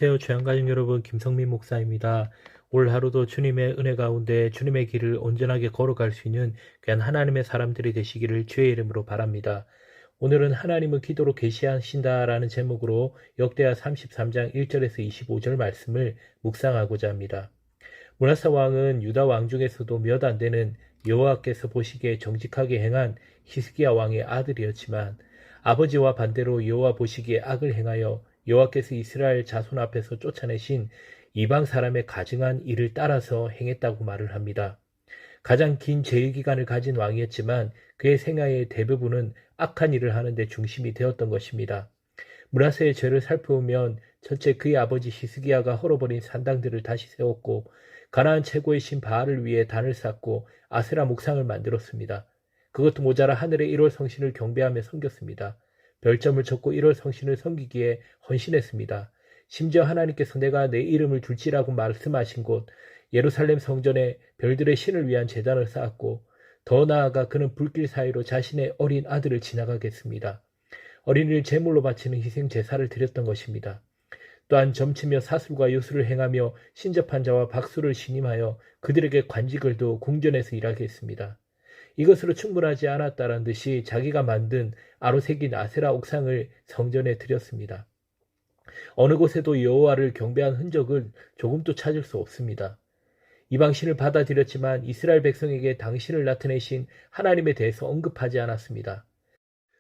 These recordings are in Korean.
안녕하세요. 주양가족 여러분, 김성민 목사입니다. 올 하루도 주님의 은혜 가운데 주님의 길을 온전하게 걸어갈 수 있는 귀한 하나님의 사람들이 되시기를 주의 이름으로 바랍니다. 오늘은 하나님은 기도로 계시하신다라는 제목으로 역대하 33장 1절에서 25절 말씀을 묵상하고자 합니다. 므낫세 왕은 유다 왕 중에서도 몇 안 되는 여호와께서 보시기에 정직하게 행한 히스기야 왕의 아들이었지만 아버지와 반대로 여호와 보시기에 악을 행하여 여호와께서 이스라엘 자손 앞에서 쫓아내신 이방 사람의 가증한 일을 따라서 행했다고 말을 합니다. 가장 긴 재위기간을 가진 왕이었지만 그의 생애의 대부분은 악한 일을 하는 데 중심이 되었던 것입니다. 므낫세의 죄를 살펴보면 첫째, 그의 아버지 히스기야가 헐어버린 산당들을 다시 세웠고 가나안 최고의 신 바알을 위해 단을 쌓고 아세라 목상을 만들었습니다. 그것도 모자라 하늘의 1월 성신을 경배하며 섬겼습니다. 별점을 쳤고 1월 성신을 섬기기에 헌신했습니다. 심지어 하나님께서 내가 내 이름을 둘지라고 말씀하신 곳 예루살렘 성전에 별들의 신을 위한 제단을 쌓았고 더 나아가 그는 불길 사이로 자신의 어린 아들을 지나가게 했습니다. 어린이를 제물로 바치는 희생 제사를 드렸던 것입니다. 또한 점치며 사술과 요술을 행하며 신접한 자와 박수를 신임하여 그들에게 관직을 두어 궁전에서 일하게 했습니다. 이것으로 충분하지 않았다는 듯이 자기가 만든 아로새긴 아세라 옥상을 성전에 드렸습니다. 어느 곳에도 여호와를 경배한 흔적을 조금도 찾을 수 없습니다. 이방신을 받아들였지만 이스라엘 백성에게 당신을 나타내신 하나님에 대해서 언급하지 않았습니다.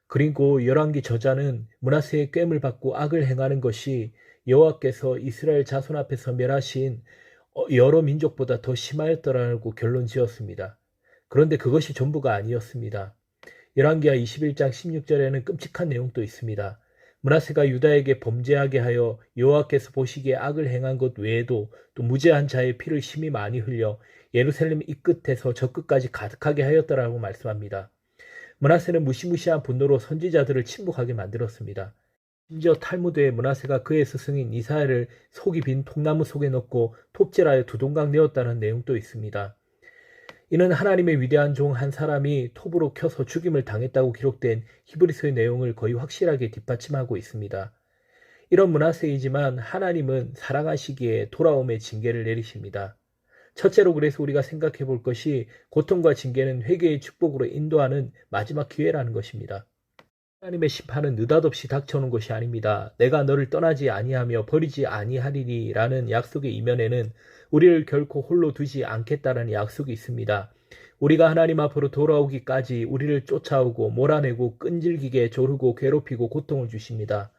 그리고 열왕기 저자는 므낫세의 꽹을 받고 악을 행하는 것이 여호와께서 이스라엘 자손 앞에서 멸하신 여러 민족보다 더 심하였더라고 결론 지었습니다. 그런데 그것이 전부가 아니었습니다. 열왕기하 21장 16절에는 끔찍한 내용도 있습니다. 므낫세가 유다에게 범죄하게 하여 여호와께서 보시기에 악을 행한 것 외에도 또 무죄한 자의 피를 심히 많이 흘려 예루살렘 이 끝에서 저 끝까지 가득하게 하였더라고 말씀합니다. 므낫세는 무시무시한 분노로 선지자들을 침묵하게 만들었습니다. 심지어 탈무드에 므낫세가 그의 스승인 이사야를 속이 빈 통나무 속에 넣고 톱질하여 두 동강 내었다는 내용도 있습니다. 이는 하나님의 위대한 종 한 사람이 톱으로 켜서 죽임을 당했다고 기록된 히브리서의 내용을 거의 확실하게 뒷받침하고 있습니다. 이런 므낫세이지만 하나님은 사랑하시기에 돌아옴의 징계를 내리십니다. 첫째로 그래서 우리가 생각해 볼 것이 고통과 징계는 회개의 축복으로 인도하는 마지막 기회라는 것입니다. 하나님의 심판은 느닷없이 닥쳐오는 것이 아닙니다. 내가 너를 떠나지 아니하며 버리지 아니하리니 라는 약속의 이면에는 우리를 결코 홀로 두지 않겠다라는 약속이 있습니다. 우리가 하나님 앞으로 돌아오기까지 우리를 쫓아오고 몰아내고 끈질기게 조르고 괴롭히고 고통을 주십니다.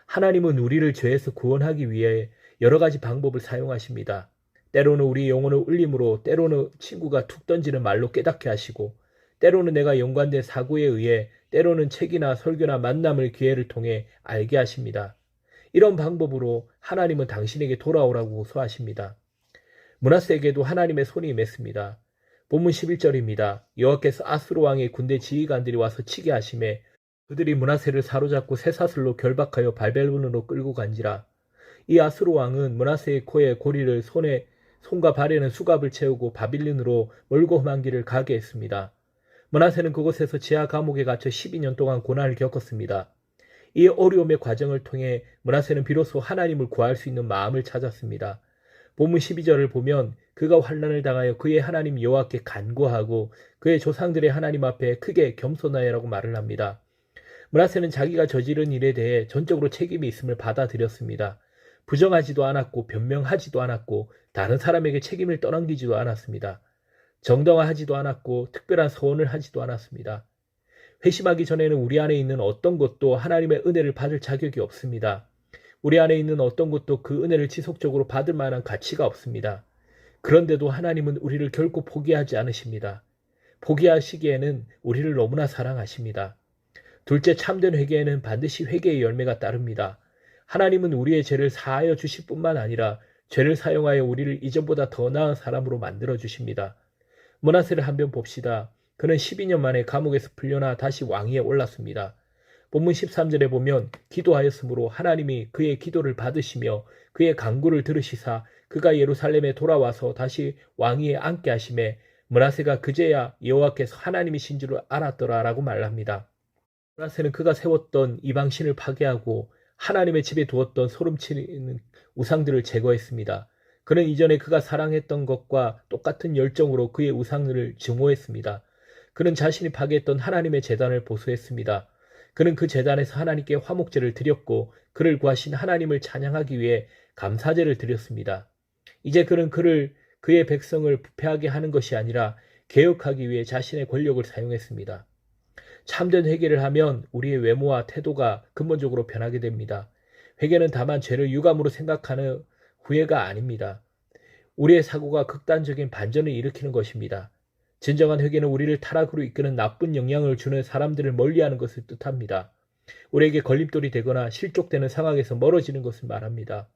하나님은 우리를 죄에서 구원하기 위해 여러 가지 방법을 사용하십니다. 때로는 우리 영혼을 울림으로, 때로는 친구가 툭 던지는 말로 깨닫게 하시고, 때로는 내가 연관된 사고에 의해, 때로는 책이나 설교나 만남을 기회를 통해 알게 하십니다. 이런 방법으로 하나님은 당신에게 돌아오라고 호소하십니다. 므낫세에게도 하나님의 손이 임했습니다. 본문 11절입니다. 여호와께서 아수르 왕의 군대 지휘관들이 와서 치게 하심에 그들이 므낫세를 사로잡고 쇠사슬로 결박하여 발벨론으로 끌고 간지라. 이 아수르 왕은 므낫세의 코에 고리를 손과 발에는 수갑을 채우고 바빌론으로 멀고 험한 길을 가게 했습니다. 므낫세는 그곳에서 지하 감옥에 갇혀 12년 동안 고난을 겪었습니다. 이 어려움의 과정을 통해 므낫세는 비로소 하나님을 구할 수 있는 마음을 찾았습니다. 본문 12절을 보면 그가 환난을 당하여 그의 하나님 여호와께 간구하고 그의 조상들의 하나님 앞에 크게 겸손하여라고 말을 합니다. 므낫세는 자기가 저지른 일에 대해 전적으로 책임이 있음을 받아들였습니다. 부정하지도 않았고 변명하지도 않았고 다른 사람에게 책임을 떠넘기지도 않았습니다. 정당화하지도 않았고 특별한 서원을 하지도 않았습니다. 회심하기 전에는 우리 안에 있는 어떤 것도 하나님의 은혜를 받을 자격이 없습니다. 우리 안에 있는 어떤 것도 그 은혜를 지속적으로 받을 만한 가치가 없습니다. 그런데도 하나님은 우리를 결코 포기하지 않으십니다. 포기하시기에는 우리를 너무나 사랑하십니다. 둘째, 참된 회개에는 반드시 회개의 열매가 따릅니다. 하나님은 우리의 죄를 사하여 주실 뿐만 아니라 죄를 사용하여 우리를 이전보다 더 나은 사람으로 만들어 주십니다. 므낫세를 한번 봅시다. 그는 12년 만에 감옥에서 풀려나 다시 왕위에 올랐습니다. 본문 13절에 보면 기도하였으므로 하나님이 그의 기도를 받으시며 그의 간구를 들으시사 그가 예루살렘에 돌아와서 다시 왕위에 앉게 하심에 므낫세가 그제야 여호와께서 하나님이신 줄을 알았더라라고 말합니다. 므낫세는 그가 세웠던 이방신을 파괴하고 하나님의 집에 두었던 소름치는 우상들을 제거했습니다. 그는 이전에 그가 사랑했던 것과 똑같은 열정으로 그의 우상들을 증오했습니다. 그는 자신이 파괴했던 하나님의 제단을 보수했습니다. 그는 그 제단에서 하나님께 화목제를 드렸고 그를 구하신 하나님을 찬양하기 위해 감사제를 드렸습니다. 이제 그는 그의 백성을 부패하게 하는 것이 아니라 개혁하기 위해 자신의 권력을 사용했습니다. 참된 회개를 하면 우리의 외모와 태도가 근본적으로 변하게 됩니다. 회개는 다만 죄를 유감으로 생각하는 후회가 아닙니다. 우리의 사고가 극단적인 반전을 일으키는 것입니다. 진정한 회개는 우리를 타락으로 이끄는 나쁜 영향을 주는 사람들을 멀리하는 것을 뜻합니다. 우리에게 걸림돌이 되거나 실족되는 상황에서 멀어지는 것을 말합니다.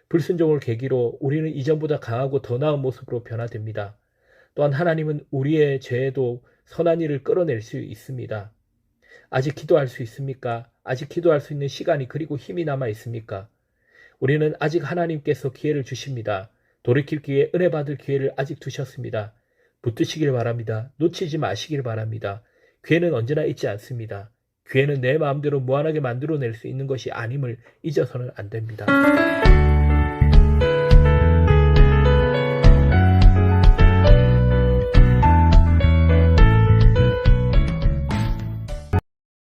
불순종을 계기로 우리는 이전보다 강하고 더 나은 모습으로 변화됩니다. 또한 하나님은 우리의 죄에도 선한 일을 끌어낼 수 있습니다. 아직 기도할 수 있습니까? 아직 기도할 수 있는 시간이 그리고 힘이 남아 있습니까? 우리는 아직 하나님께서 기회를 주십니다. 돌이킬 기회, 은혜 받을 기회를 아직 두셨습니다. 붙드시길 바랍니다. 놓치지 마시길 바랍니다. 기회는 언제나 있지 않습니다. 기회는 내 마음대로 무한하게 만들어낼 수 있는 것이 아님을 잊어서는 안 됩니다.